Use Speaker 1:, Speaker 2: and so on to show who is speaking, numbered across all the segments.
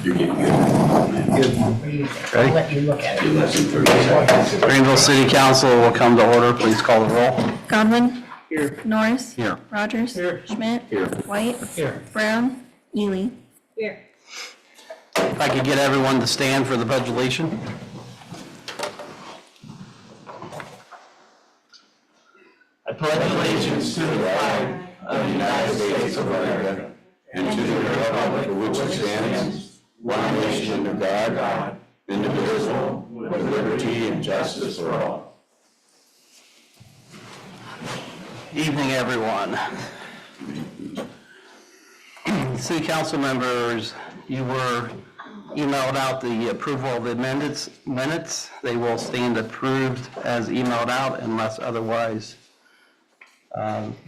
Speaker 1: You're getting good.
Speaker 2: I'll let you look at it. Less than 30 seconds.
Speaker 3: Greenville City Council will come to order. Please call the roll.
Speaker 4: Godwin.
Speaker 2: Here.
Speaker 4: Norris.
Speaker 3: Here.
Speaker 4: Rogers.
Speaker 2: Here.
Speaker 4: Schmidt.
Speaker 1: Here.
Speaker 4: White.
Speaker 2: Here.
Speaker 4: Brown. Ely.
Speaker 2: Here.
Speaker 3: If I could get everyone to stand for the pledge. I pledge allegiance to the flag
Speaker 1: Of the United States of America and to the republic for which it stands, one nation under God, indivisible, with liberty and justice for all.
Speaker 3: Evening, everyone. City Council members, you were emailed out the approval of the minutes. They will stand approved as emailed out unless otherwise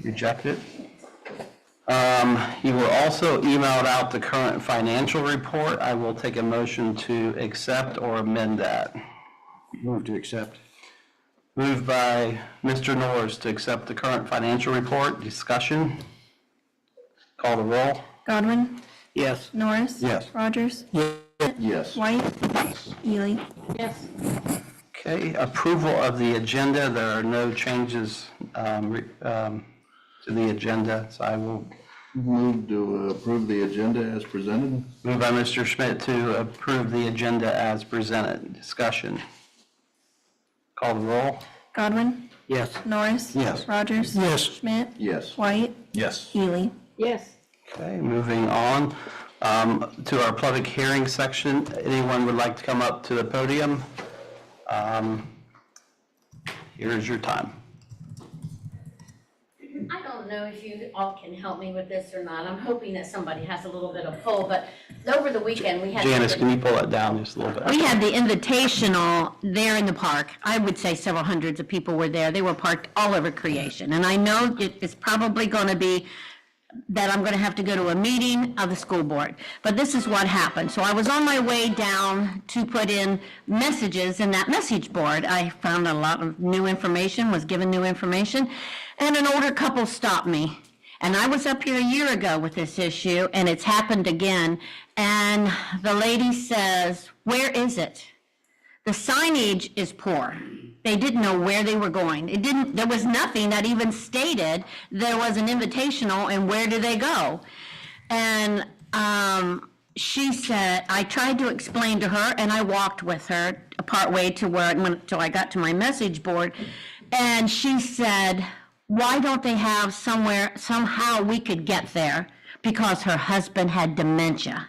Speaker 3: rejected. You were also emailed out the current financial report. I will take a motion to accept or amend that.
Speaker 1: Move to accept.
Speaker 3: Moved by Mr. Norris to accept the current financial report. Discussion. Call the roll.
Speaker 4: Godwin.
Speaker 3: Yes.
Speaker 4: Norris.
Speaker 1: Yes.
Speaker 4: Rogers.
Speaker 1: Yes.
Speaker 4: White. Ely.
Speaker 2: Yes.
Speaker 3: Okay, approval of the agenda. There are no changes to the agenda, so I will
Speaker 1: Move to approve the agenda as presented.
Speaker 3: move by Mr. Schmidt to approve the agenda as presented. Discussion. Call the roll.
Speaker 4: Godwin.
Speaker 3: Yes.
Speaker 4: Norris.
Speaker 1: Yes.
Speaker 4: Rogers.
Speaker 3: Yes.
Speaker 4: Schmidt.
Speaker 1: Yes.
Speaker 4: White.
Speaker 1: Yes.
Speaker 4: Ely.
Speaker 2: Yes.
Speaker 3: Okay, moving on to our public hearing section. Anyone would like to come up to the podium? Here is your time.
Speaker 5: I don't know if you all can help me with this or not. I'm hoping that somebody has a little bit of pull, but over the weekend, we had.
Speaker 3: Janice, can you pull that down just a little bit?
Speaker 6: We had the invitational there in the park. I would say several hundreds of people were there. They were parked all over Creation. And I know it's probably going to be that I'm going to have to go to a meeting of the school board. But this is what happened. So I was on my way down to put in messages in that message board. I found a lot of new information, was given new information, and an older couple stopped me. And I was up here a year ago with this issue, and it's happened again. And the lady says, "Where is it?" The signage is poor. They didn't know where they were going. There was nothing that even stated there was an invitational and where do they go. And she said, I tried to explain to her and I walked with her part way to where until I got to my message board. And she said, why don't they have somehow we could get there, because her husband had dementia.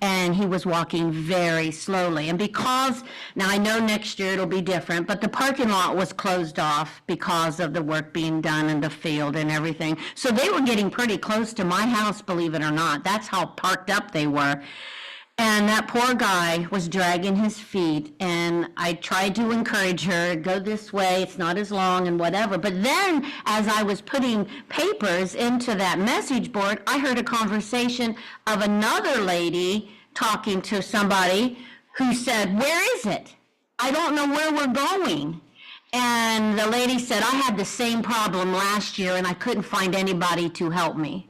Speaker 6: And he was walking very slowly. And because, now I know next year it'll be different, but the parking lot was closed off because of the work being done in the field and everything. So they were getting pretty close to my house, believe it or not. That's how parked up they were. And that poor guy was dragging his feet, and I tried to encourage her, go this way, it's not as long and whatever. But then, as I was putting papers into that message board, I heard a conversation of another lady talking to somebody who said, where is it? I don't know where we're going. And the lady said, I had the same problem last year, and I couldn't find anybody to help me.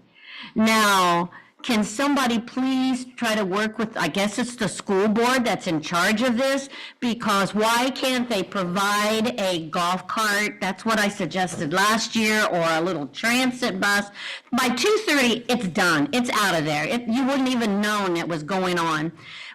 Speaker 6: Now, can somebody please try to work with, I guess it's the school board that's in charge of this, because why can't they provide a golf cart? That's what I suggested last year, or a little transit bus. By 2:30, it's done. It's out of there. You wouldn't even known it was going on.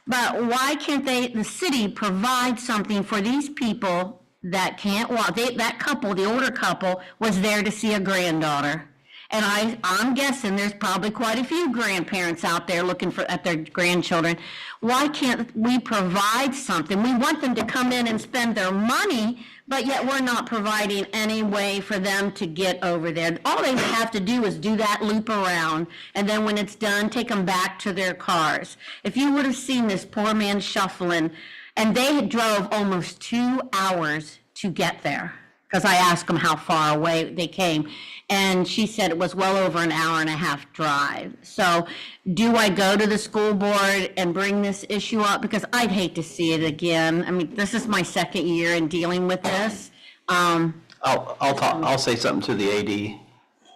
Speaker 6: But why can't the city provide something for these people that can't walk? That couple, the older couple, was there to see a granddaughter. And I'm guessing there's probably quite a few grandparents out there looking at their grandchildren. Why can't we provide something? We want them to come in and spend their money, but yet we're not providing any way for them to get over there. All they have to do is do that loop around, and then when it's done, take them back to their cars. If you would have seen this poor man shuffling, and they had drove almost 2 hours to get there, because I asked them how far away they came. And she said it was well over an hour and a half drive. So do I go to the school board and bring this issue up? Because I'd hate to see it again. I mean, this is my second year in dealing with this.
Speaker 3: I'll say something to the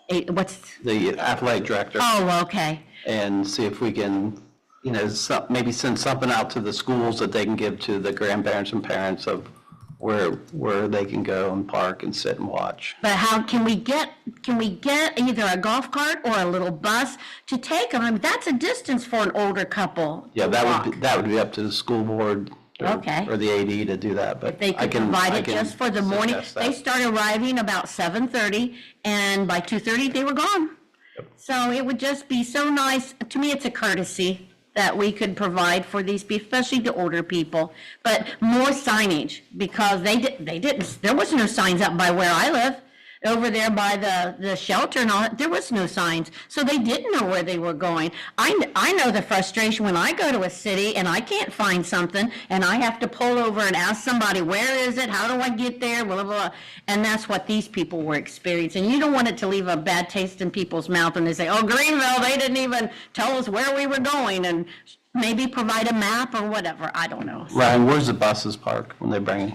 Speaker 3: AD,
Speaker 6: What's,
Speaker 3: the athletic director,
Speaker 6: oh, okay.
Speaker 3: and see if we can maybe send something out to the schools that they can give to the grandparents and parents of where they can go and park and sit and watch.
Speaker 6: But how can we get either a golf cart or a little bus to take them? I mean, that's a distance for an older couple.
Speaker 3: Yeah,
Speaker 6: to
Speaker 3: that
Speaker 6: walk.
Speaker 3: would be up to the school board
Speaker 6: Okay.
Speaker 3: or the AD to do that, but
Speaker 6: They could provide it just for the morning.
Speaker 3: suggest that.
Speaker 6: They start arriving about 7:30, and by 2:30, they were gone. So it would just be so nice, to me, it's a courtesy that we could provide for these people, especially the older people. But more signage, because they didn't, there was no signs up by where I live. Over there by the shelter and all that, there was no signs. So they didn't know where they were going. I know the frustration when I go to a city and I can't find something and I have to pull over and ask somebody, where is it? How do I get there? Blah, blah, blah. And that's what these people were experiencing. You don't want it to leave a bad taste in people's mouth when they say, oh, Greenville, they didn't even tell us where we were going, and maybe provide a map or whatever. I don't know.
Speaker 3: Ryan, where's the buses parked when they bring it?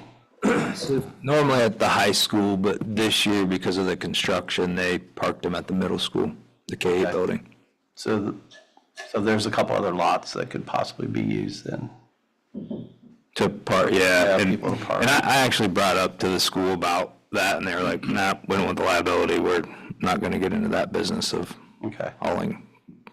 Speaker 2: Normally at the high school, but this year, because of the construction, they parked them at the middle school, the K-8
Speaker 3: Okay.
Speaker 2: building.
Speaker 3: So there's a couple other lots that could possibly be used then.
Speaker 2: To park, yeah. And
Speaker 3: people to park.
Speaker 2: I actually brought up to the school about that, and they were like, nah, we don't want the liability. We're not going to get into that business of
Speaker 3: Okay.
Speaker 2: hauling.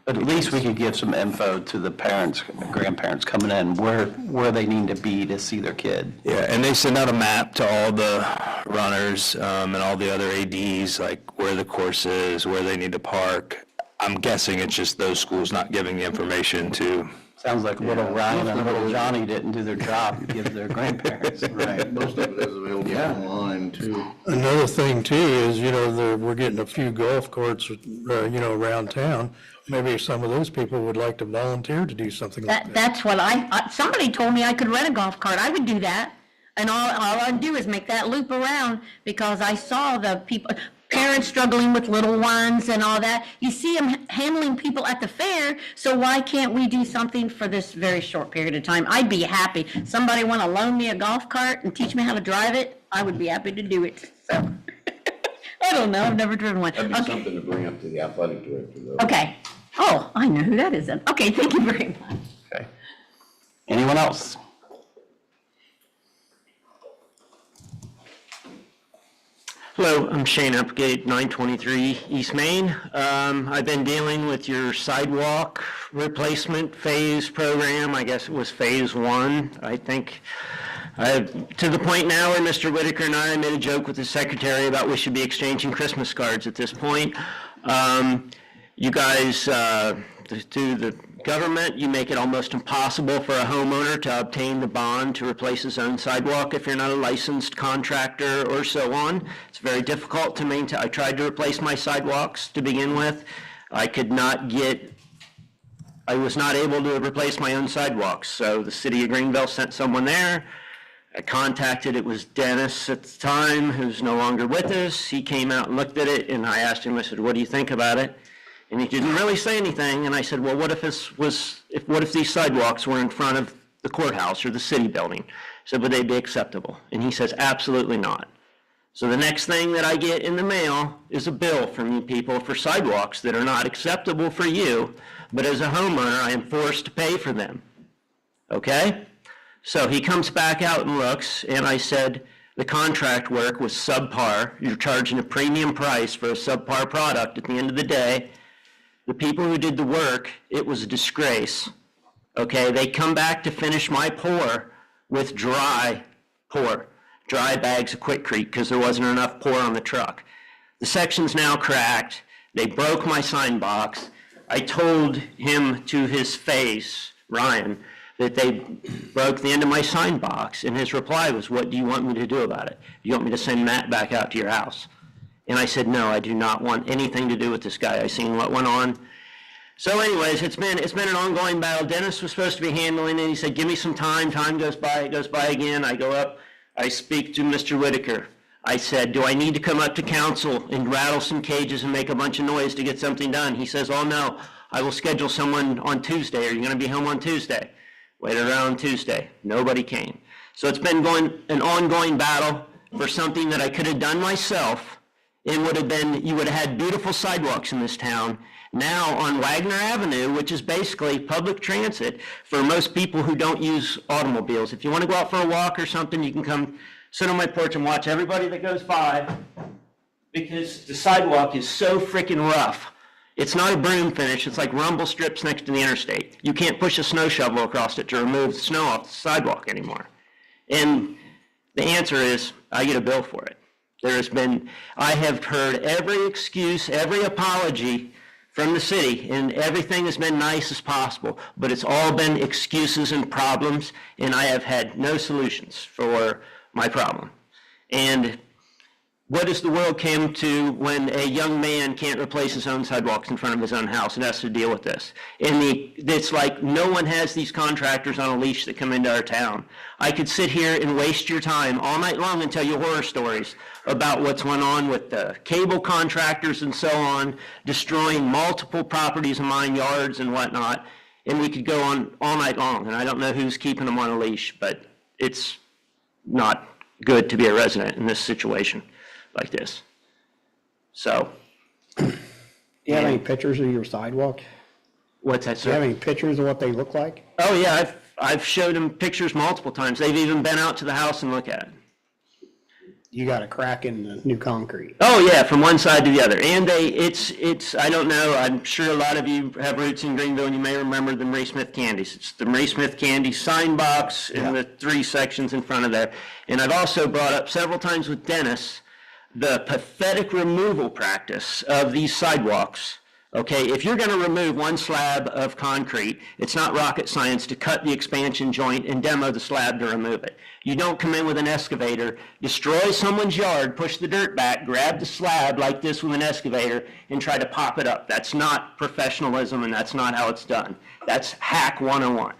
Speaker 3: But at least we could give some info to the parents, grandparents coming in, where they need to be to see their kid.
Speaker 2: Yeah, and they send out a map to all the runners and all the other ADs, like where the course is, where they need to park. I'm guessing it's just those schools not giving the information to.
Speaker 3: Sounds like little Ryan and little Johnny didn't do their job to give their grandparents.
Speaker 1: Right, most of it is available online too.
Speaker 7: Another thing too is, we're getting a few golf courts, around town. Maybe some of those people would like to volunteer to do something like that.
Speaker 6: That's what somebody told me I could rent a golf cart. I would do that. And all I'd do is make that loop around, because I saw the people, parents struggling with little ones and all that. You see them handling people at the fair, so why can't we do something for this very short period of time? I'd be happy. Somebody want to loan me a golf cart and teach me how to drive it? I would be happy to do it. So, I don't know. I've never driven one.
Speaker 1: That'd be
Speaker 6: Okay.
Speaker 1: something to bring up to the athletic director though.
Speaker 6: Okay. Oh, I know who that is then. Okay, thank you very much.
Speaker 3: Okay. Anyone else?
Speaker 8: Hello, I'm Shane Applegate, 923 East Main. I've been dealing with your sidewalk replacement phase program. I guess it was phase one, I think. To the point now where Mr. Whitaker and I made a joke with the secretary about we should be exchanging Christmas cards at this point. You guys, through the government, you make it almost impossible for a homeowner to obtain the bond to replace his own sidewalk if you're not a licensed contractor or so on. It's very difficult to maintain. I tried to replace my sidewalks to begin with. I was not able to replace my own sidewalks. So the city of Greenville sent someone there. I contacted, it was Dennis at the time, who's no longer with us. He came out and looked at it, and I asked him, I said, what do you think about it? And he didn't really say anything, and I said, well, what if these sidewalks were in front of the courthouse or the city building? I said, would they be acceptable? And he says, absolutely not. So the next thing that I get in the mail is a bill from you people for sidewalks that are not acceptable for you, but as a homeowner, I am forced to pay for them. Okay? So he comes back out and looks, and I said, the contract work was subpar. You're charging a premium price for a subpar product at the end of the day. The people who did the work, it was a disgrace. Okay, they come back to finish my pour with dry bags of Quikrete because there wasn't enough pour on the truck. The section's now cracked. They broke my sign box. I told him to his face, Ryan, that they broke the end of my sign box, and his reply was, what do you want me to do about it? Do you want me to send Matt back out to your house? And I said, no, I do not want anything to do with this guy. I seen what went on. So anyways, it's been an ongoing battle. Dennis was supposed to be handling it. He said, give me some time. Time goes by, it goes by again. I go up, I speak to Mr. Whitaker. I said, do I need to come up to council and rattle some cages and make a bunch of noise to get something done? He says, oh no, I will schedule someone on Tuesday. Are you gonna be home on Tuesday? Waited around Tuesday, nobody came. So it's been an ongoing battle for something that I could have done myself it would have been, you would have had beautiful sidewalks in this town. Now on Wagner Avenue, which is basically public transit for most people who don't use automobiles. If you want to go out for a walk or something, you can come sit on my porch and watch everybody that goes by, because the sidewalk is so freaking rough. It's not a broom finish, it's like rumble strips next to the interstate. You can't push a snow shovel across it to remove the snow off the sidewalk anymore. And the answer is, I get a bill for it. I have heard every excuse, every apology from the city, and everything has been nice as possible, but it's all been excuses and problems, and I have had no solutions for my problem. And what does the world come to when a young man can't replace his own sidewalks in front of his own house and has to deal with this? And it's like no one has these contractors on a leash that come into our town. I could sit here and waste your time all night long and tell you horror stories about what's went on with the cable contractors and so on, destroying multiple properties of mine, yards and whatnot, and we could go on all night long, and I don't know who's keeping them on a leash, but it's not good to be a resident in this situation like this. So.
Speaker 9: Do you have any pictures of your sidewalk?
Speaker 8: What's that,
Speaker 9: Do you have
Speaker 8: sir?
Speaker 9: any pictures of what they look like?
Speaker 8: Oh, yeah, I've showed them pictures multiple times. They've even been out to the house and look at it.
Speaker 9: You got a crack in the new concrete.
Speaker 8: Oh, yeah, from one side to the other. And I don't know, I'm sure a lot of you have roots in Greenville, and you may remember the Marie Smith candies. It's the Marie Smith candy sign box in the 3 sections in front of there. And I've also brought up several times with Dennis the pathetic removal practice of these sidewalks. Okay, if you're going to remove one slab of concrete, it's not rocket science to cut the expansion joint and demo the slab to remove it. You don't come in with an excavator, destroy someone's yard, push the dirt back, grab the slab like this with an excavator, and try to pop it up. That's not professionalism, and that's not how it's done. That's hack 101.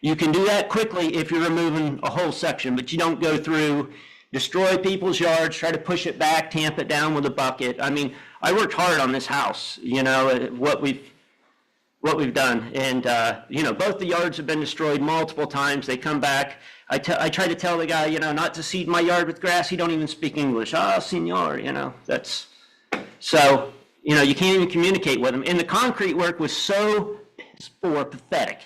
Speaker 8: You can do that quickly if you're removing a whole section, but you don't go through, destroy people's yards, try to push it back, tamp it down with a bucket. I mean, I worked hard on this house, you know, what we've done. And, you know, both the yards have been destroyed multiple times. They come back. I try to tell the guy, you know, not to seed my yard with grass. He don't even speak English. Ah, senor, you know, that's, so, you know, you can't even communicate with him. And the concrete work was so poor, pathetic,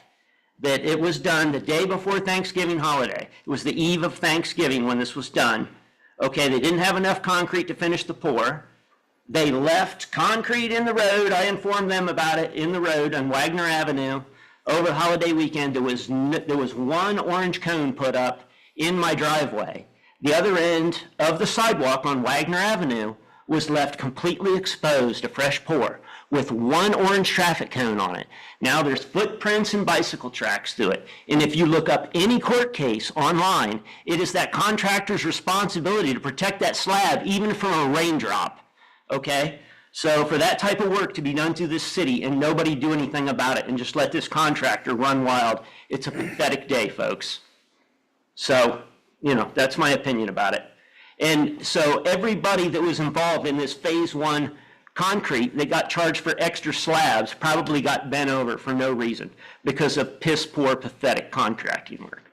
Speaker 8: that it was done the day before Thanksgiving holiday. It was the eve of Thanksgiving when this was done. Okay, they didn't have enough concrete to finish the pour. They left concrete in the road. I informed them about it in the road on Wagner Avenue. Over the holiday weekend, there was one orange cone put up in my driveway. The other end of the sidewalk on Wagner Avenue was left completely exposed to fresh pour with one orange traffic cone on it. Now there's footprints and bicycle tracks through it. And if you look up any court case online, it is that contractor's responsibility to protect that slab even from a raindrop. Okay? So for that type of work to be done through this city and nobody do anything about it and just let this contractor run wild, it's a pathetic day, folks. So, you know, that's my opinion about it. And so everybody that was involved in this phase 1 concrete that got charged for extra slabs probably got bent over for no reason because of piss poor, pathetic contracting work.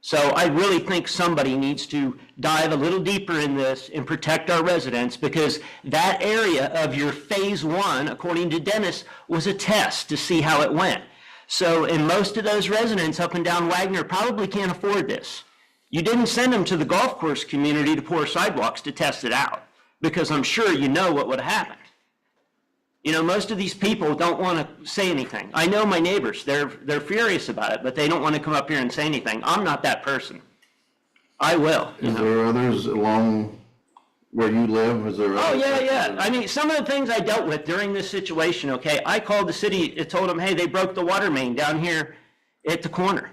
Speaker 8: So I really think somebody needs to dive a little deeper in this and protect our residents, because that area of your phase 1, according to Dennis, was a test to see how it went. So, and most of those residents up and down Wagner probably can't afford this. You didn't send them to the golf course community to pour sidewalks to test it out, because I'm sure you know what would happen. You know, most of these people don't want to say anything. I know my neighbors, they're furious about it, but they don't want to come up here and say anything. I'm not that person. I will.
Speaker 1: Is there others along where you live? Is there?
Speaker 8: Oh, yeah. I mean, some of the things I dealt with during this situation, okay, I called the city, told them, hey, they broke the water main down here at the corner.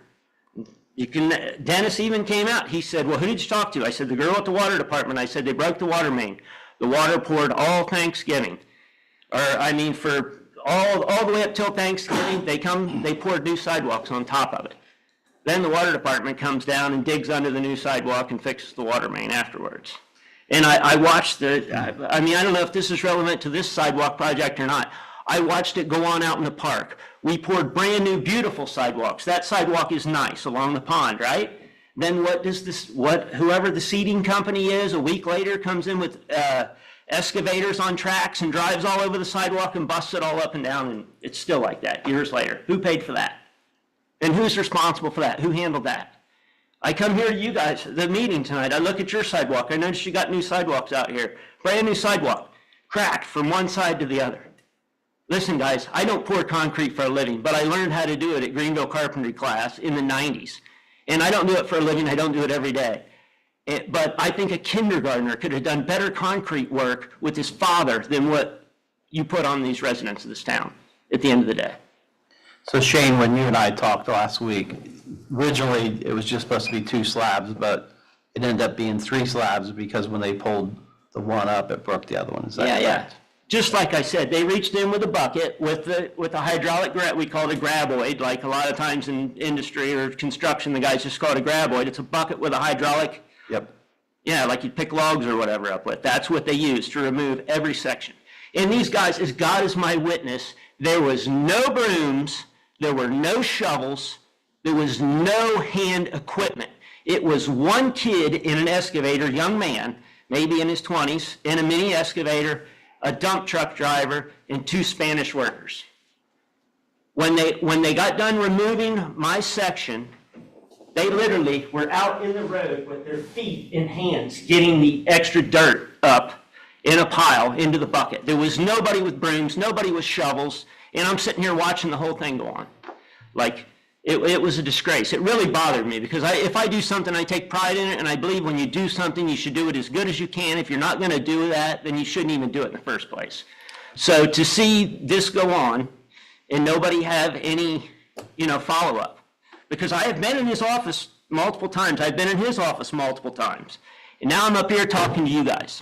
Speaker 8: Dennis even came out. He said, well, who did you talk to? I said, the girl at the water department. I said, they broke the water main. The water poured all Thanksgiving. Or, I mean, for all the way up till Thanksgiving, they poured new sidewalks on top of it. Then the water department comes down and digs under the new sidewalk and fixes the water main afterwards. And I watched I mean, I don't know if this is relevant to this sidewalk project or not. I watched it go on out in the park. We poured brand new, beautiful sidewalks. That sidewalk is nice along the pond, right? Then whoever the seeding company is, a week later comes in with excavators on tracks and drives all over the sidewalk and busts it all up and down, and it's still like that years later. Who paid for that? And who's responsible for that? Who handled that? I come here to you guys, the meeting tonight, I look at your sidewalk, I notice you got new sidewalks out here. Brand new sidewalk, cracked from one side to the other. Listen guys, I don't pour concrete for a living, but I learned how to do it at Greenville carpentry class in the 90s. And I don't do it for a living, I don't do it every day. But I think a kindergartner could have done better concrete work with his father than what you put on these residents of this town at the end of the day.
Speaker 3: So Shane, when you and I talked last week, originally it was just supposed to be 2 slabs, but it ended up being 3 slabs because when they pulled the one up, it broke the other one. Is that correct?
Speaker 8: Yeah. Just like I said, they reached in with a bucket with a hydraulic grab, we call it a graboid, like a lot of times in industry or construction, the guys just call it a graboid. It's a bucket with a hydraulic.
Speaker 3: Yep.
Speaker 8: Yeah, like you pick logs or whatever up with. That's what they use to remove every section. And these guys, as God is my witness, there was no brooms, there were no shovels, there was no hand equipment. It was one kid in an excavator, young man, maybe in his 20s, in a mini excavator, a dump truck driver, and 2 Spanish workers. When they got done removing my section, they literally were out in the road with their feet and hands getting the extra dirt up in a pile into the bucket. There was nobody with brooms, nobody with shovels, and I'm sitting here watching the whole thing go on. Like, it was a disgrace. It really bothered me because if I do something, I take pride in it, and I believe when you do something, you should do it as good as you can. If you're not going to do that, then you shouldn't even do it in the first place. So to see this go on and nobody have any, follow-up, because I have been in his office multiple times. I've been in his office multiple times. And now I'm up here talking to you guys.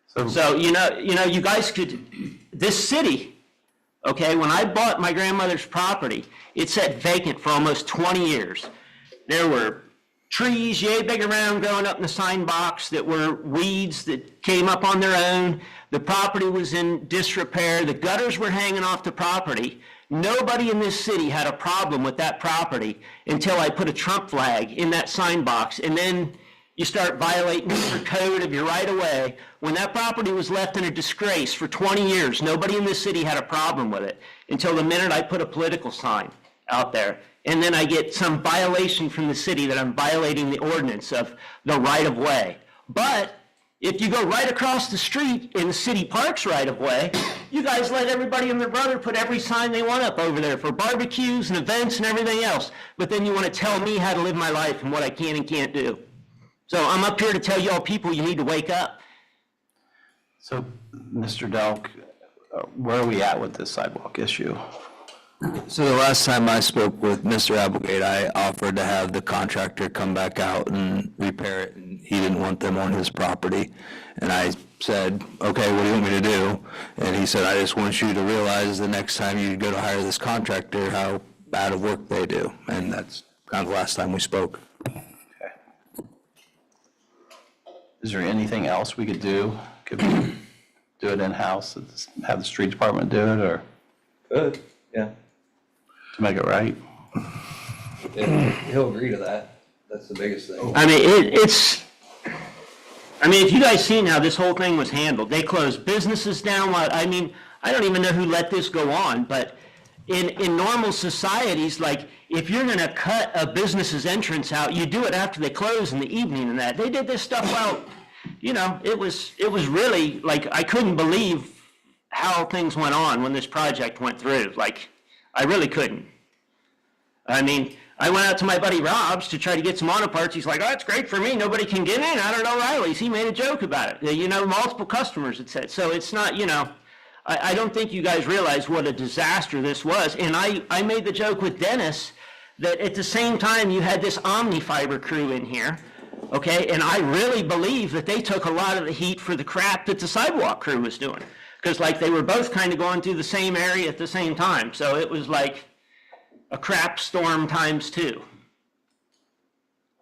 Speaker 8: So you guys could, this city, okay, when I bought my grandmother's property, it sat vacant for almost 20 years. There were trees yay big around growing up in the sign box that were weeds that came up on their own. The property was in disrepair. The gutters were hanging off the property. Nobody in this city had a problem with that property until I put a Trump flag in that sign box, and then you start violating your code of your right-of-way. When that property was left in a disgrace for 20 years, nobody in this city had a problem with it until the minute I put a political sign out there. And then I get some violation from the city that I'm violating the ordinance of the right-of-way. But if you go right across the street in the city parks right-of-way, you guys let everybody and their brother put every sign they want up over there for barbecues and events and everything else. But then you want to tell me how to live my life and what I can and can't do. So I'm up here to tell y'all people you need to wake up.
Speaker 3: So, Mr. Delk, where are we at with this sidewalk issue?
Speaker 2: So the last time I spoke with Mr. Applegate, I offered to have the contractor come back out and repair it, and he didn't want them on his property. And I said, okay, what do you want me to do? And he said, I just want you to realize the next time you go to hire this contractor, how bad of work they do. And that's kind of the last time we spoke.
Speaker 3: Is there anything else we could do? Could we do it in-house, have the street department do it, or
Speaker 10: Good, yeah.
Speaker 3: to make it right?
Speaker 10: He'll agree to that. That's the biggest thing.
Speaker 8: I mean, if you guys seen how this whole thing was handled, they closed businesses down. I mean, I don't even know who let this go on, but in normal societies, like if you're going to cut a business's entrance out, you do it after they close in the evening and that. They did this stuff out, it was really like, I couldn't believe how things went on when this project went through. Like, I really couldn't. I mean, I went out to my buddy Rob's to try to get some auto parts. He's like, oh, that's great for me. Nobody can get in. I don't know Riley's. He made a joke about it. Multiple customers had said. So it's not, I don't think you guys realize what a disaster this was. And I made the joke with Dennis that at the same time you had this Omnifiber crew in here, okay? And I really believe that they took a lot of the heat for the crap that the sidewalk crew was doing. Because they were both kind of going through the same area at the same time. So it was like a crap storm times 2.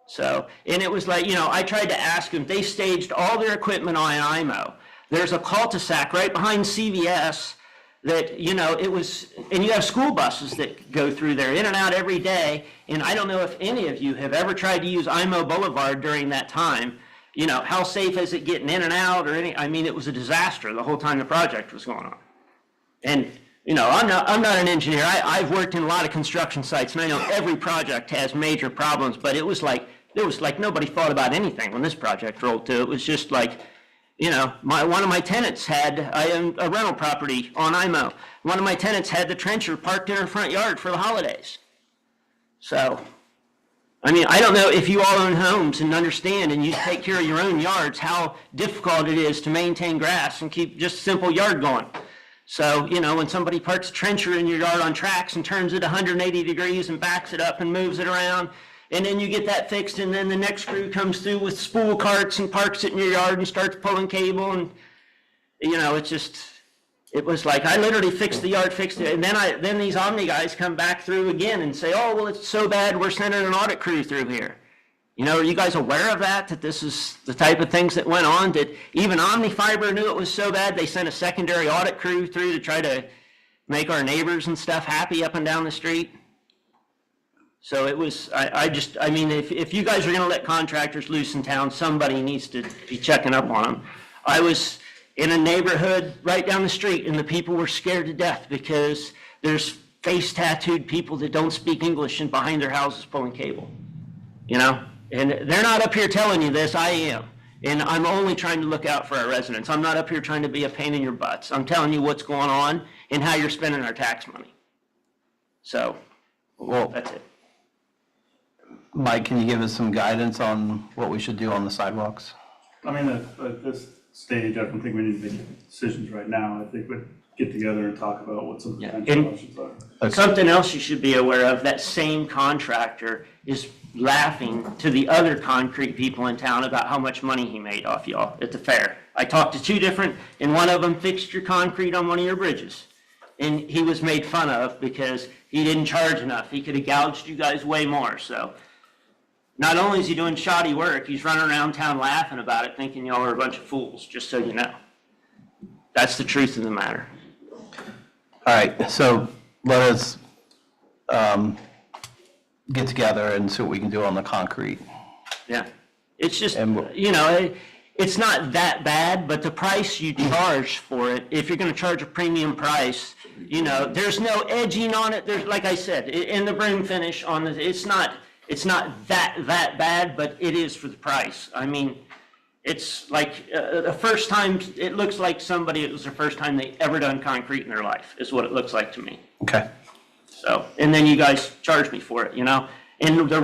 Speaker 8: So, and it was like, I tried to ask them, they staged all their equipment on IMO. There's a cul-de-sac right behind CVS that, it was, and you have school buses that go through there in and out every day. And I don't know if any of you have ever tried to use IMO Boulevard during that time, how safe is it getting in and out or I mean, it was a disaster the whole time the project was going on. And, I'm not an engineer. I've worked in a lot of construction sites, and I know every project has major problems, but it was like nobody thought about anything when this project rolled through. It was just like, one of my tenants I own a rental property on IMO. One of my tenants had the trencher parked in her front yard for the holidays. So, I mean, I don't know if you all own homes and understand and you take care of your own yards, how difficult it is to maintain grass and keep just simple yard going. So, when somebody parks a trencher in your yard on tracks and turns it 180 degrees and backs it up and moves it around, and then you get that fixed, and then the next crew comes through with spool carts and parks it in your yard and starts pulling cable, and, it was like, I literally fixed the yard, fixed it, and then these Omni guys come back through again and say, oh, well, it's so bad, we're sending an audit crew through here. Are you guys aware of that this is the type of things that went on? That even Omni Fiber knew it was so bad, they sent a secondary audit crew through to try to make our neighbors and stuff happy up and down the street? So it was, I mean, if you guys are gonna let contractors loose in town, somebody needs to be checking up on them. I was in a neighborhood right down the street, and the people were scared to death because there's face tattooed people that don't speak English and behind their houses pulling cable, And they're not up here telling you this, I am. And I'm only trying to look out for our residents. I'm not up here trying to be a pain in your butts. I'm telling you what's going on and how you're spending our tax money. So,
Speaker 3: Well,
Speaker 8: that's it.
Speaker 3: Mike, can you give us some guidance on what we should do on the sidewalks?
Speaker 11: I mean, at this stage, I don't think we need to make decisions right now. I think we'd get together and talk about what some potential options are.
Speaker 8: Something else you should be aware of, that same contractor is laughing to the other concrete people in town about how much money he made off y'all at the fair. I talked to two different, and one of them fixed your concrete on one of your bridges. And he was made fun of because he didn't charge enough. He could have gouged you guys way more, so. Not only is he doing shoddy work, he's running around town laughing about it, thinking y'all are a bunch of fools, just so you know. That's the truth of the matter.
Speaker 3: All right, so let us get together and see what we can do on the concrete.
Speaker 8: Yeah, it's just,
Speaker 3: And
Speaker 8: it's not that bad, but the price you charge for it, if you're gonna charge a premium price, there's no edging on it. There's, like I said, in the brim finish on the, it's not that bad, but it is for the price. I mean, it's like the first time, it looks like it was the first time they ever done concrete in their life, is what it looks like to me.
Speaker 3: Okay.
Speaker 8: So, and then you guys charge me for it, And another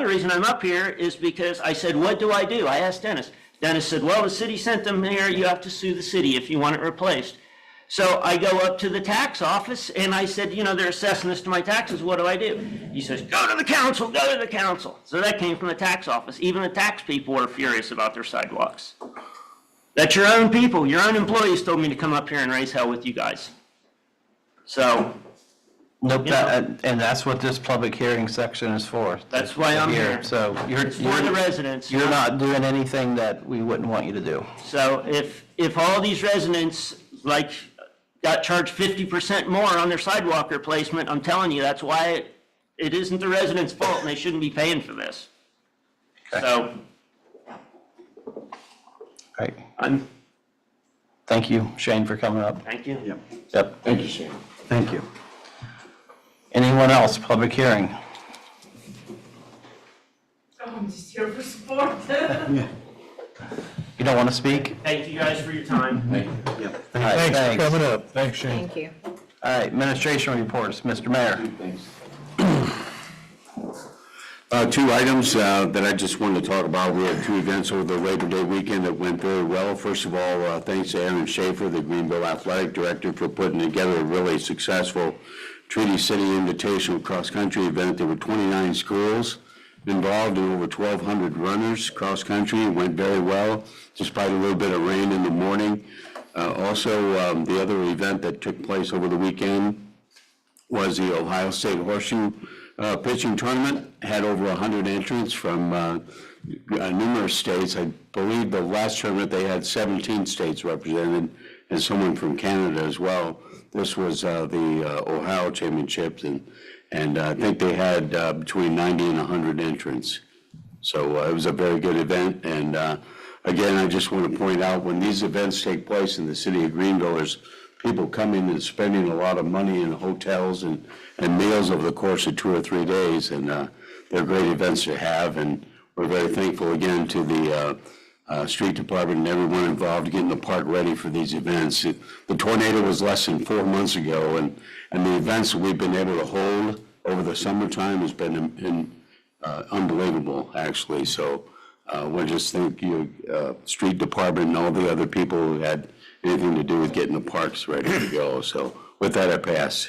Speaker 8: reason I'm up here is because I said, what do? I asked Dennis. Dennis said, well, the city sent them here, you have to sue the city if you want it replaced. So I go up to the tax office and I said, they're assessing this to my taxes, what do? He says, go to the council, go to the council. So that came from the tax office. Even the tax people were furious about their sidewalks. That's your own people, your own employees told me to come up here and raise hell with you guys. So.
Speaker 3: Nope, and that's what this public hearing section is for.
Speaker 8: That's why I'm here.
Speaker 3: So
Speaker 8: It's for the residents.
Speaker 3: You're not doing anything that we wouldn't want you to do.
Speaker 8: So if all these residents, got charged 50% more on their sidewalk replacement, I'm telling you, that's why it isn't the residents' fault, and they shouldn't be paying for this.
Speaker 3: Okay.
Speaker 8: So,
Speaker 3: Right. Thank you, Shane, for coming up.
Speaker 8: thank you.
Speaker 3: Yep.
Speaker 1: Thank you, Shane.
Speaker 3: Thank you. Anyone else, public hearing?
Speaker 12: I'm just here for support.
Speaker 3: You don't want to speak?
Speaker 8: Thank you guys for your time.
Speaker 3: All right,
Speaker 7: Thanks for coming up. Thanks, Shane.
Speaker 12: Thank you.
Speaker 3: All right, administration reports, Mr. Mayor.
Speaker 1: Thanks. Two items that I just wanted to talk about. We had two events over the Labor Day weekend that went very well. First of all, thanks to Aaron Schaefer, the Greenville Athletic Director, for putting together a really successful Treaty City Invitational cross-country event. There were 29 schools involved and over 1,200 runners cross-country. It went very well, despite a little bit of rain in the morning. Also, the other event that took place over the weekend was the Ohio State Horseshoe pitching tournament. Had over 100 entrants from numerous states. I believe the last tournament they had 17 states represented and someone from Canada as well. This was the Ohio Championships, and I think they had between 90 and 100 entrants. So it was a very good event, and again, I just want to point out, when these events take place in the city of Greenville, there's people coming and spending a lot of money in hotels and meals over the course of 2 or 3 days, and they're great events to have, and we're very thankful again to the street department and everyone involved getting the park ready for these events. The tornado was less than 4 months ago, and the events that we've been able to hold over the summertime has been unbelievable, actually. So we just thank you, street department and all the other people who had anything to do with getting the parks ready to go. So with that, I pass.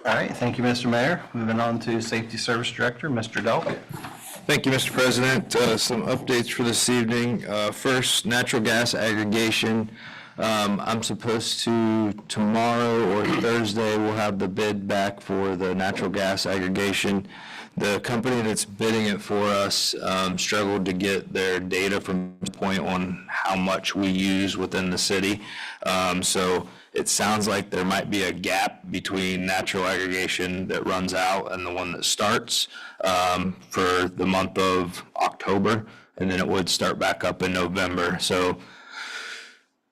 Speaker 3: All right, thank you, Mr. Mayor. Moving on to Safety Service Director, Mr. Delk.
Speaker 2: Thank you, Mr. President. Some updates for this evening. First, natural gas aggregation. I'm supposed to, tomorrow or Thursday, we'll have the bid back for the natural gas aggregation. The company that's bidding it for us struggled to get their data from this point on how much we use within the city. So it sounds like there might be a gap between natural aggregation that runs out and the one that starts for the month of October, and then it would start back up in November. So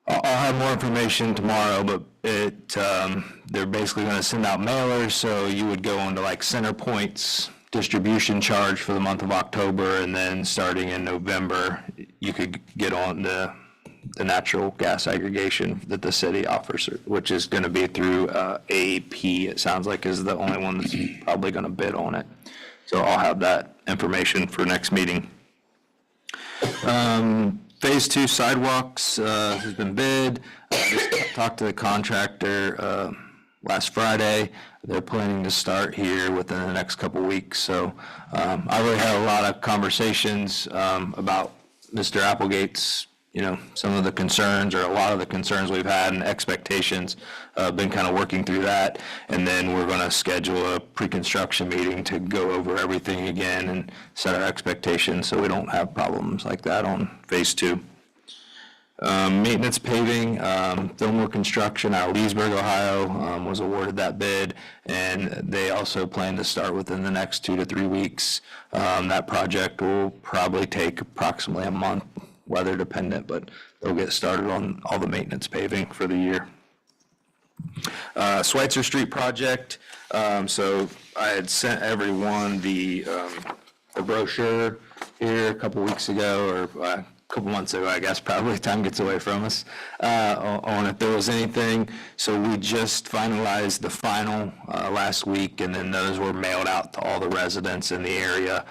Speaker 2: I'll have more information tomorrow, but they're basically going to send out mailers, so you would go onto like CenterPoint's distribution charge for the month of October, and then starting in November, you could get on the natural gas aggregation that the city offers, which is going to be through AP, it sounds like is the only one that's probably going to bid on it. So I'll have that information for next meeting. Phase 2 sidewalks has been bid. I just talked to the contractor last Friday. They're planning to start here within the next couple weeks. So I really had a lot of conversations about Mr. Applegate's, some of the concerns, or a lot of the concerns we've had and expectations. Been kind of working through that. And then we're going to schedule a pre-construction meeting to go over everything again and set our expectations so we don't have problems like that on phase 2. Maintenance paving, Fillmore Construction out of Leesburg, Ohio, was awarded that bid, and they also plan to start within the next 2 to 3 weeks. That project will probably take approximately a month, weather dependent, but they'll get started on all the maintenance paving for the year. Schweitzer Street project, so I had sent everyone the brochure here a couple weeks ago, or a couple months ago, I guess, probably. Time gets away from us, on if there was anything. So we just finalized the final last week, and then those were mailed out to all the residents in the area.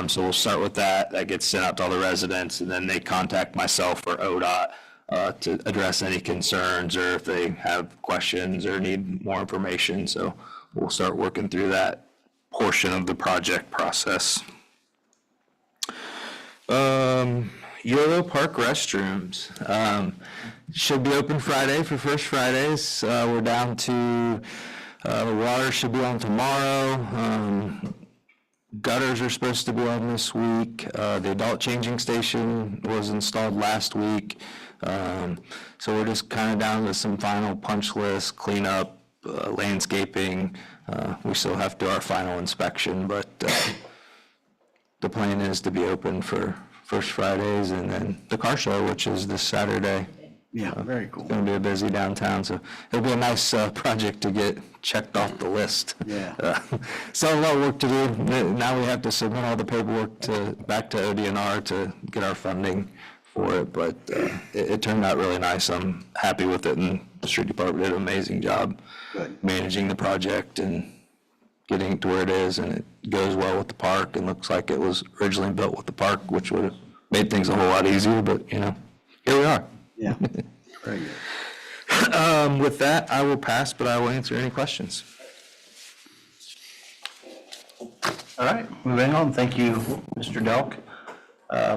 Speaker 2: So we'll start with that. That gets sent out to all the residents, and then they contact myself or ODOT to address any concerns, or if they have questions or need more information. So we'll start working through that portion of the project process. YOLO Park restrooms should be open Friday for First Fridays. We're down to the water should be on tomorrow. Gutters are supposed to be on this week. The adult changing station was installed last week. So we're just kind of down to some final punch list, cleanup, landscaping. We still have to do our final inspection, but the plan is to be open for First Fridays, and then the car show, which is this Saturday.
Speaker 3: Yeah, very cool.
Speaker 2: It's going to be a busy downtown, so it'll be a nice project to get checked off the list.
Speaker 3: Yeah.
Speaker 2: So a lot of work to do. Now we have to submit all the paperwork back to ODNR to get our funding for it, but it turned out really nice. I'm happy with it, and the street department did an amazing job managing the project and getting it to where it is, and it goes well with the park, and looks like it was originally built with the park, which would have made things a whole lot easier, but here we are.
Speaker 3: Yeah, very good.
Speaker 2: With that, I will pass, but I will answer any questions.
Speaker 3: All right, moving on. Thank you, Mr. Delk.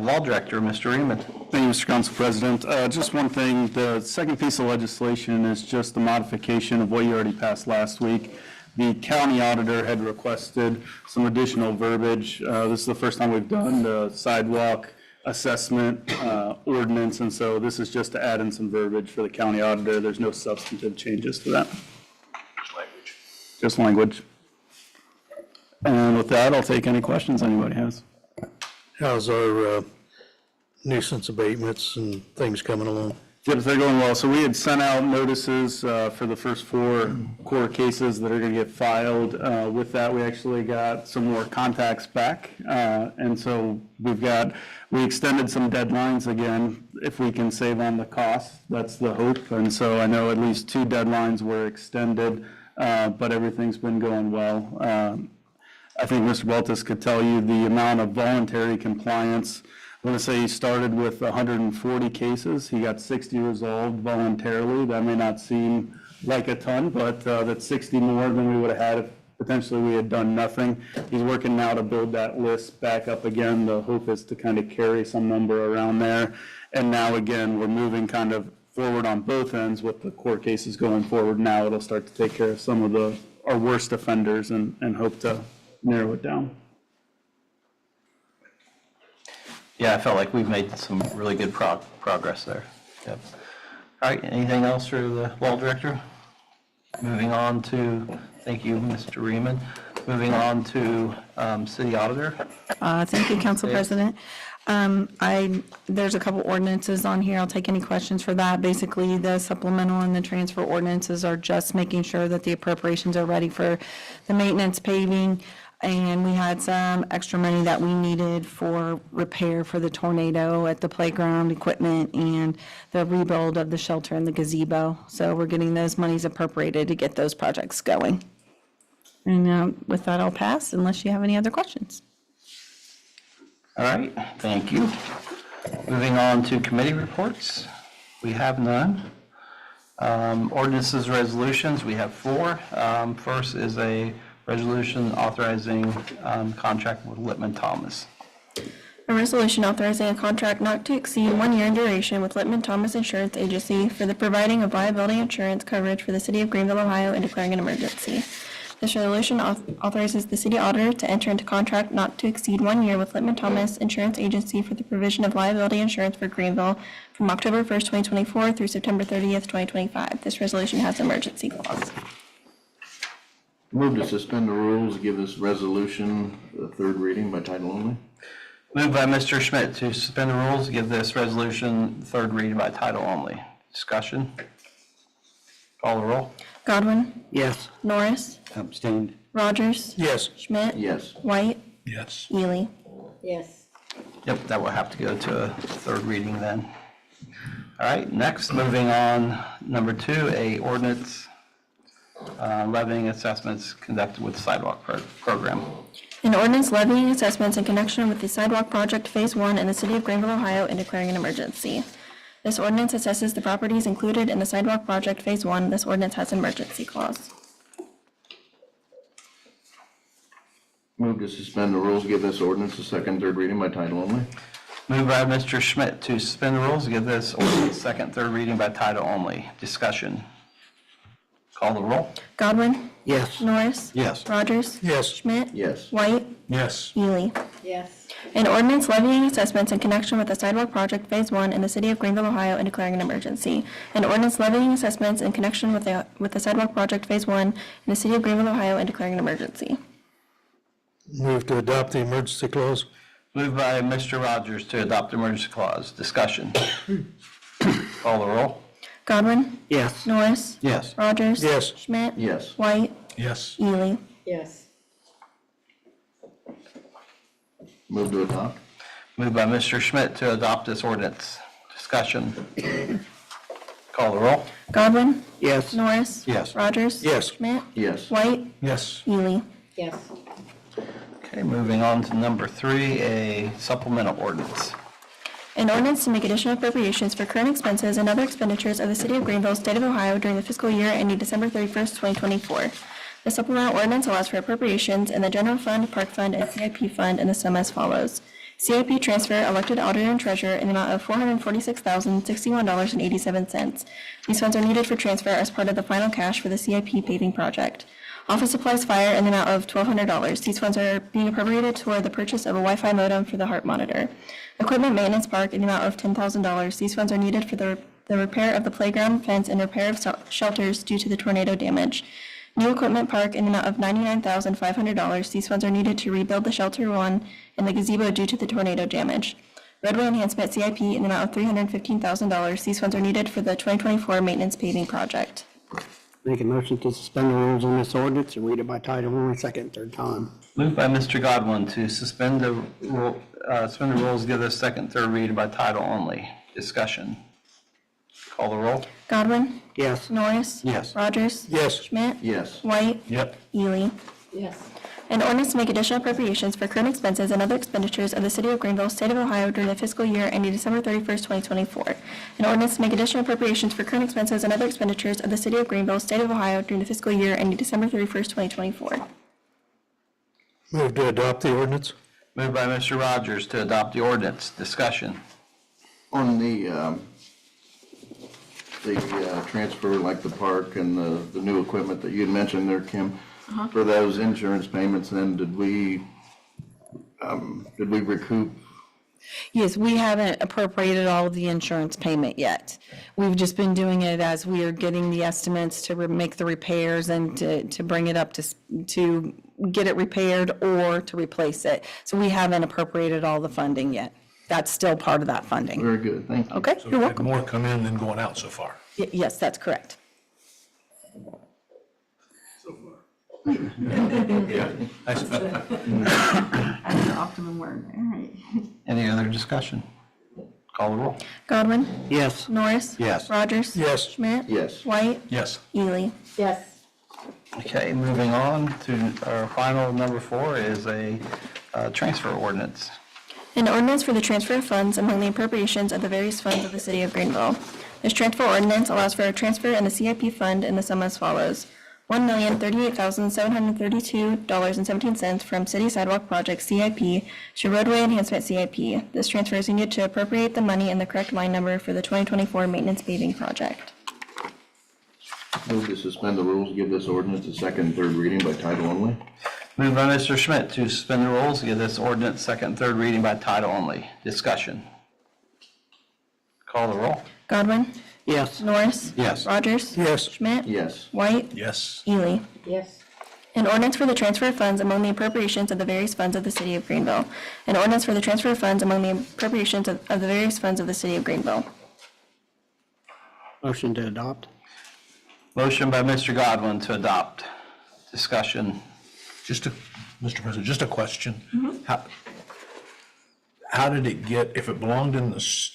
Speaker 3: Law Director, Mr. Reeman.
Speaker 11: Thank you, Mr. Council President. Just one thing, the second piece of legislation is just a modification of what you already passed last week. The county auditor had requested some additional verbiage. This is the first time we've done the sidewalk assessment ordinance, and so this is just to add in some verbiage for the county auditor. There's no substantive changes to that. Just language. And with that, I'll take any questions anybody has.
Speaker 7: how's our nuisance abatements and things coming along?
Speaker 11: Yep, they're going well. So we had sent out notices for the first 4 court cases that are going to get filed. With that, we actually got some more contacts back. And so we extended some deadlines again, if we can save on the cost. That's the hope. And so I know at least 2 deadlines were extended, but everything's been going well. I think Mr. Baltus could tell you the amount of voluntary compliance. I want to say he started with 140 cases. He got 60 resolved voluntarily. That may not seem like a ton, but that's 60 more than we would have had if potentially we had done nothing. He's working now to build that list back up again. The hope is to kind of carry some number around there. And now again, we're moving kind of forward on both ends with the court cases going forward. Now it'll start to take care of some of our worst offenders and hope to narrow it down.
Speaker 3: Yeah, I felt like we've made some really good progress there. Yep. All right, anything else for the law director? Moving on to, thank you, Mr. Riemann. Moving on to city auditor.
Speaker 13: Thank you, Council President. There's a couple ordinances on here. I'll take any questions for that. Basically, the supplemental and the transfer ordinances are just making sure that the appropriations are ready for the maintenance paving. And we had some extra money that we needed for repair for the tornado at the playground equipment and the rebuild of the shelter and the gazebo. So we're getting those monies appropriated to get those projects going. And with that, I'll pass unless you have any other questions.
Speaker 3: All right, thank you. Moving on to committee reports. We have none. Ordinances, resolutions, we have 4. First is a resolution authorizing contract with Lippman Thomas.
Speaker 13: A resolution authorizing a contract not to exceed 1 year in duration with Lippman Thomas Insurance Agency for the providing of liability insurance coverage for the city of Greenville, Ohio, and declaring an emergency. This resolution authorizes the city auditor to enter into contract not to exceed 1 year with Lippman Thomas Insurance Agency for the provision of liability insurance for Greenville from October 1st, 2024 through September 30th, 2025. This resolution has an emergency clause.
Speaker 14: Move to suspend the rules, give this resolution the 3rd reading by title only.
Speaker 3: Moved by Mr. Schmidt to suspend the rules, give this resolution 3rd reading by title only. Discussion? Call the roll.
Speaker 13: Godwin?
Speaker 9: Yes.
Speaker 13: Norris?
Speaker 9: Abstained.
Speaker 13: Rogers?
Speaker 7: Yes.
Speaker 13: Schmidt?
Speaker 14: Yes.
Speaker 13: White?
Speaker 7: Yes.
Speaker 13: Ely?
Speaker 5: Yes.
Speaker 3: Yep, that will have to go to a 3rd reading then. All right, next, moving on, number 2, a ordinance levying assessments conducted with sidewalk program.
Speaker 13: An ordinance levying assessments in connection with the sidewalk project Phase 1 in the city of Greenville, Ohio, and declaring an emergency. This ordinance assesses the properties included in the sidewalk project Phase 1. This ordinance has an emergency clause.
Speaker 14: Move to suspend the rules, give this ordinance a 2nd, 3rd reading by title only.
Speaker 3: Moved by Mr. Schmidt to suspend the rules, give this ordinance 2nd, 3rd reading by title only. Discussion? Call the roll.
Speaker 13: Godwin?
Speaker 9: Yes.
Speaker 13: Norris?
Speaker 3: Yes.
Speaker 13: Rogers?
Speaker 7: Yes.
Speaker 13: Schmidt?
Speaker 14: Yes.
Speaker 13: White?
Speaker 7: Yes.
Speaker 13: Ely?
Speaker 5: Yes.
Speaker 13: An ordinance levying assessments in connection with the sidewalk project Phase 1 in the city of Greenville, Ohio, and declaring an emergency. An ordinance levying assessments in connection with the sidewalk project Phase 1 in the city of Greenville, Ohio, and declaring an emergency.
Speaker 7: Move to adopt the emergency clause.
Speaker 3: Moved by Mr. Rogers to adopt the emergency clause. Discussion? Call the roll.
Speaker 13: Godwin?
Speaker 9: Yes.
Speaker 13: Norris?
Speaker 3: Yes.
Speaker 13: Rogers?
Speaker 7: Yes.
Speaker 13: Schmidt?
Speaker 14: Yes.
Speaker 13: White?
Speaker 7: Yes.
Speaker 13: Ely?
Speaker 5: Yes.
Speaker 14: Move to adopt.
Speaker 3: Moved by Mr. Schmidt to adopt this ordinance. Discussion? Call the roll.
Speaker 13: Godwin?
Speaker 9: Yes.
Speaker 13: Norris?
Speaker 3: Yes.
Speaker 13: Rogers?
Speaker 7: Yes.
Speaker 13: Schmidt?
Speaker 14: Yes.
Speaker 13: White?
Speaker 7: Yes.
Speaker 13: Ely?
Speaker 5: Yes.
Speaker 3: Okay, moving on to number 3, a supplemental ordinance.
Speaker 13: An ordinance to make additional appropriations for current expenses and other expenditures of the city of Greenville, state of Ohio during the fiscal year ending December 31st, 2024. The supplemental ordinance allows for appropriations in the general fund, park fund, and CIP fund in the sum as follows. CIP transfer elected auditor and treasurer in the amount of $446,061.87. These funds are needed for transfer as part of the final cash for the CIP paving project. Office supplies fire in the amount of $1,200. These funds are being appropriated toward the purchase of a Wi-Fi modem for the heart monitor. Equipment maintenance park in the amount of $10,000. These funds are needed for the repair of the playground fence and repair of shelters due to the tornado damage. New equipment park in the amount of $99,500. These funds are needed to rebuild the shelter one and the gazebo due to the tornado damage. Roadway enhancement CIP in the amount of $315,000. These funds are needed for the 2024 maintenance paving project.
Speaker 9: Make a motion to suspend the rules on this ordinance and read it by title only, second and third time.
Speaker 3: Moved by Mr. Godwin to suspend the rules, give this second, third reading by title only. Discussion. Call the roll.
Speaker 13: Godwin.
Speaker 9: Yes.
Speaker 13: Norris.
Speaker 3: Yes.
Speaker 13: Rogers.
Speaker 7: Yes.
Speaker 13: Schmidt.
Speaker 14: Yes.
Speaker 13: White.
Speaker 7: Yep.
Speaker 13: Ely.
Speaker 5: Yes.
Speaker 13: An ordinance to make additional appropriations for current expenses and other expenditures of the City of Greenville, State of Ohio during the fiscal year ending December 31st, 2024. An ordinance to make additional appropriations for current expenses and other expenditures of the City of Greenville, State of Ohio during the fiscal year ending December 31st, 2024.
Speaker 7: Move to adopt the ordinance.
Speaker 3: Moved by Mr. Rogers to adopt the ordinance. Discussion.
Speaker 14: On the transfer, like the park and the new equipment that you had mentioned there, Kim, for those insurance payments, then did we recoup?
Speaker 13: Yes, we haven't appropriated all of the insurance payment yet. We've just been doing it as we are getting the estimates to make the repairs and to bring it up to get it repaired or to replace it. So we haven't appropriated all the funding yet. That's still part of that funding.
Speaker 14: Very good, thank you.
Speaker 13: Okay, you're welcome.
Speaker 7: More come in than going out so far.
Speaker 13: Yes, that's correct.
Speaker 4: Optimum word, all right.
Speaker 3: Any other discussion? Call the roll.
Speaker 13: Godwin.
Speaker 9: Yes.
Speaker 13: Norris.
Speaker 3: Yes.
Speaker 13: Rogers.
Speaker 7: Yes.
Speaker 13: Schmidt.
Speaker 14: Yes.
Speaker 13: White.
Speaker 7: Yes.
Speaker 13: Ely.
Speaker 5: Yes.
Speaker 3: Okay, moving on to our final number 4 is a transfer ordinance.
Speaker 13: An ordinance for the transfer of funds among the appropriations of the various funds of the City of Greenville. This transfer ordinance allows for a transfer in the CIP fund in the sum as follows. $1,038,732.17 from City Sidewalk Project CIP to Roadway Enhancement CIP. This transfer is needed to appropriate the money in the correct line number for the 2024 maintenance paving project.
Speaker 14: Move to suspend the rules, give this ordinance a second and third reading by title only.
Speaker 3: Moved by Mr. Schmidt to suspend the rules, give this ordinance second and third reading by title only. Discussion. Call the roll.
Speaker 13: Godwin.
Speaker 9: Yes.
Speaker 13: Norris.
Speaker 3: Yes.
Speaker 13: Rogers.
Speaker 7: Yes.
Speaker 13: Schmidt.
Speaker 14: Yes.
Speaker 13: White.
Speaker 7: Yes.
Speaker 13: Ely.
Speaker 5: Yes.
Speaker 13: An ordinance for the transfer of funds among the appropriations of the various funds of the City of Greenville. An ordinance for the transfer of funds among the appropriations of the various funds of the City of Greenville.
Speaker 9: Motion to adopt.
Speaker 3: Motion by Mr. Godwin to adopt. Discussion.
Speaker 7: Mr. President, just a question. How did it get, if it belonged in the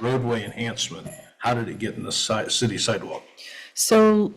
Speaker 7: roadway enhancement, how did it get in the city sidewalk?
Speaker 13: So,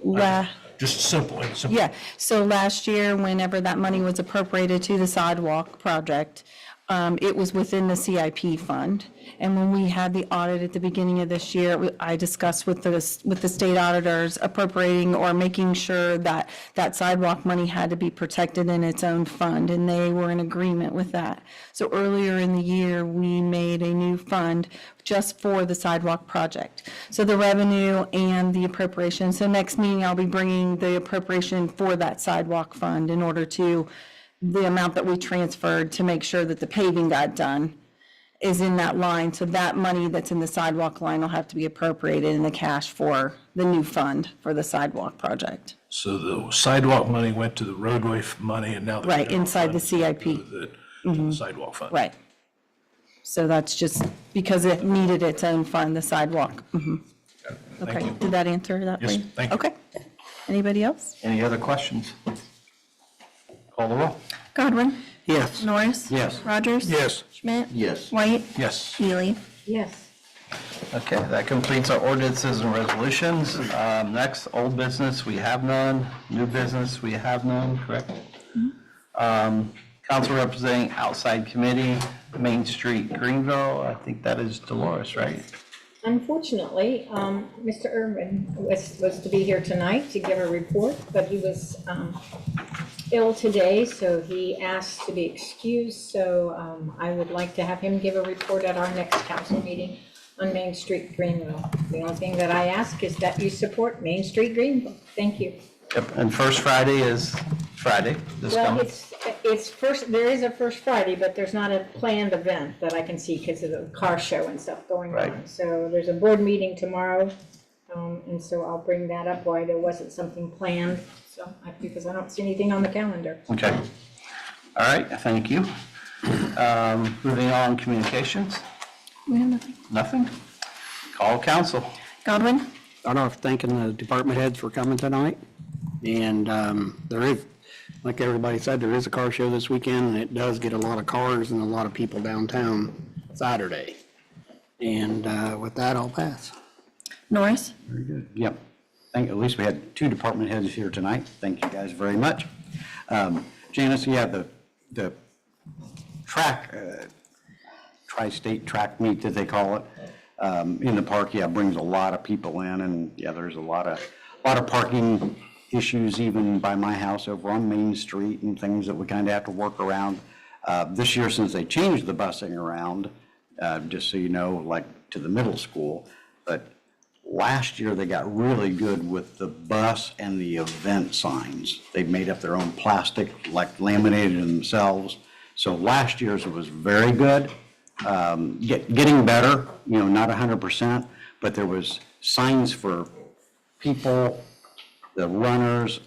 Speaker 7: Just simple.
Speaker 13: yeah, so last year, whenever that money was appropriated to the sidewalk project, it was within the CIP fund. And when we had the audit at the beginning of this year, I discussed with the state auditors appropriating or making sure that that sidewalk money had to be protected in its own fund, and they were in agreement with that. So earlier in the year, we made a new fund just for the sidewalk project. So the revenue and the appropriation. So next meeting, I'll be bringing the appropriation for that sidewalk fund in order to the amount that we transferred to make sure that the paving got done is in that line. So that money that's in the sidewalk line will have to be appropriated in the cash for the new fund for the sidewalk project.
Speaker 7: So the sidewalk money went to the roadway money and now.
Speaker 13: Right, inside the CIP.
Speaker 7: To the sidewalk fund.
Speaker 13: Right. So that's just because it needed its own fund, the sidewalk. Okay,
Speaker 7: you.
Speaker 13: did that answer that for
Speaker 7: Yes,
Speaker 13: you?
Speaker 7: thank you.
Speaker 13: Okay. Anybody else?
Speaker 3: Any other questions? Call the roll.
Speaker 13: Godwin?
Speaker 9: Yes.
Speaker 13: Norris?
Speaker 3: Yes.
Speaker 13: Rogers?
Speaker 7: Yes.
Speaker 13: Schmidt?
Speaker 14: Yes.
Speaker 13: White?
Speaker 7: Yes.
Speaker 13: Ely?
Speaker 5: Yes.
Speaker 3: Okay, that completes our ordinances and resolutions. Next, old business, we have none. New business, we have none, correct? Council representing outside committee, Main Street, Greenville. I think that is Dolores, right?
Speaker 12: Unfortunately, Mr. Irvin was to be here tonight to give a report, but he was ill today, so he asked to be excused. So I would like to have him give a report at our next council meeting on Main Street, Greenville. The only thing that I ask is that you support Main Street, Greenville. Thank you.
Speaker 3: Yep, and First Friday is Friday, this
Speaker 12: Well,
Speaker 3: coming.
Speaker 12: it's first, there is a First Friday, but there's not a planned event that I can see because of the car show and stuff going
Speaker 3: Right.
Speaker 12: on. So there's a board meeting tomorrow And so I'll bring that up, why there wasn't something planned, so, because I don't see anything on the calendar.
Speaker 3: Okay. All right, thank you. Moving on, communications,
Speaker 13: We have nothing.
Speaker 3: nothing? Call council.
Speaker 13: Godwin?
Speaker 9: Start off thanking the department heads for coming tonight. And there is, like everybody said, there is a car show this weekend, and it does get a lot of cars and a lot of people downtown Saturday. And with that, I'll pass.
Speaker 13: Norris?
Speaker 15: Very good. Yep. At least we had 2 department heads here tonight. Thank you guys very much. Janice, yeah, the track, tri-state track meet that they call it, in the park, yeah, brings a lot of people in, and yeah, there's a lot of parking issues even by my house over on Main Street and things that we kind of have to work around. This year, since they changed the busing around, just so you know, like to the middle school, but last year they got really good with the bus and the event signs. They made up their own plastic, like laminated themselves. So last year's was very good. Getting better, you know, not 100%, but there was signs for people, the runners,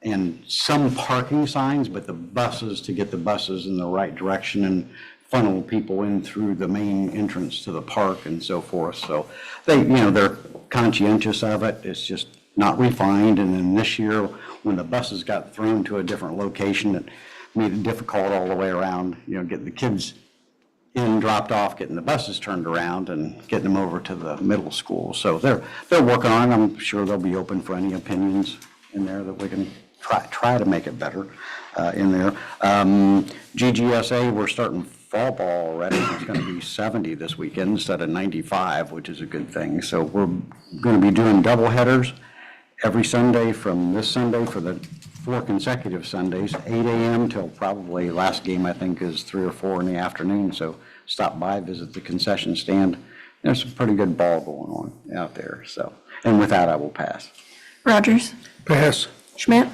Speaker 15: and some parking signs, but the buses, to get the buses in the right direction and funnel people in through the main entrance to the park and so forth. So they, you know, they're conscientious of it. It's just not refined. And then this year, when the buses got thrown to a different location, it made it difficult all the way around, you know, getting the kids in, dropped off, getting the buses turned around and getting them over to the middle school. So they're working on it. I'm sure they'll be open for any opinions in there that we can try to make it better in there. GGSA, we're starting fall ball already. It's going to be 70 this weekend instead of 95, which is a good thing. So we're going to be doing double headers every Sunday from this Sunday for the 4 consecutive Sundays, 8 a.m. till probably last game, I think, is 3 or 4 in the afternoon. So stop by, visit the concession stand. There's some pretty good ball going on out there. So, and with that, I will pass.
Speaker 13: Rogers?
Speaker 7: Pass.
Speaker 13: Schmidt?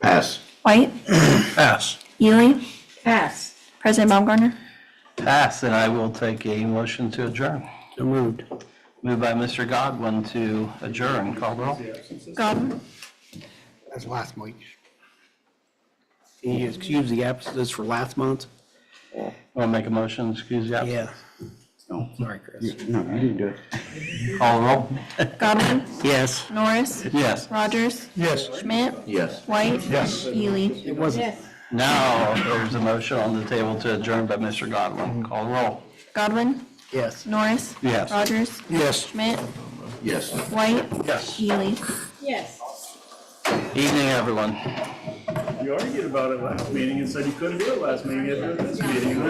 Speaker 14: Pass.
Speaker 13: White?
Speaker 7: Pass.
Speaker 13: Ely?
Speaker 12: Pass.
Speaker 13: President Baumgartner?
Speaker 3: Pass, and I will take a motion to adjourn.
Speaker 9: So moved.
Speaker 3: Moved by Mr. Godwin to adjourn. Call roll.
Speaker 13: Godwin?
Speaker 9: That's last week. Can you excuse the absences for last month?
Speaker 3: Want to make a motion, excuse me?
Speaker 9: Yeah.
Speaker 15: No,
Speaker 9: Sorry, Chris.
Speaker 15: no, you can do it.
Speaker 3: Call roll.
Speaker 13: Godwin?
Speaker 9: Yes.
Speaker 13: Norris?
Speaker 3: Yes.
Speaker 13: Rogers?
Speaker 7: Yes.
Speaker 13: Schmidt?
Speaker 14: Yes.
Speaker 13: White?
Speaker 7: Yes.
Speaker 13: Ely?
Speaker 9: It wasn't.
Speaker 12: Yes.
Speaker 3: Now, there's a motion on the table to adjourn by Mr. Godwin. Call roll.
Speaker 13: Godwin?
Speaker 9: Yes.
Speaker 13: Norris?
Speaker 15: Yes.
Speaker 13: Rogers?
Speaker 7: Yes.
Speaker 13: Schmidt?
Speaker 14: Yes.
Speaker 13: White?
Speaker 3: Yes.
Speaker 13: Ely?
Speaker 12: Yes.
Speaker 3: Evening, everyone.
Speaker 11: You argued about it last meeting and said you couldn't do it last meeting, you did this meeting.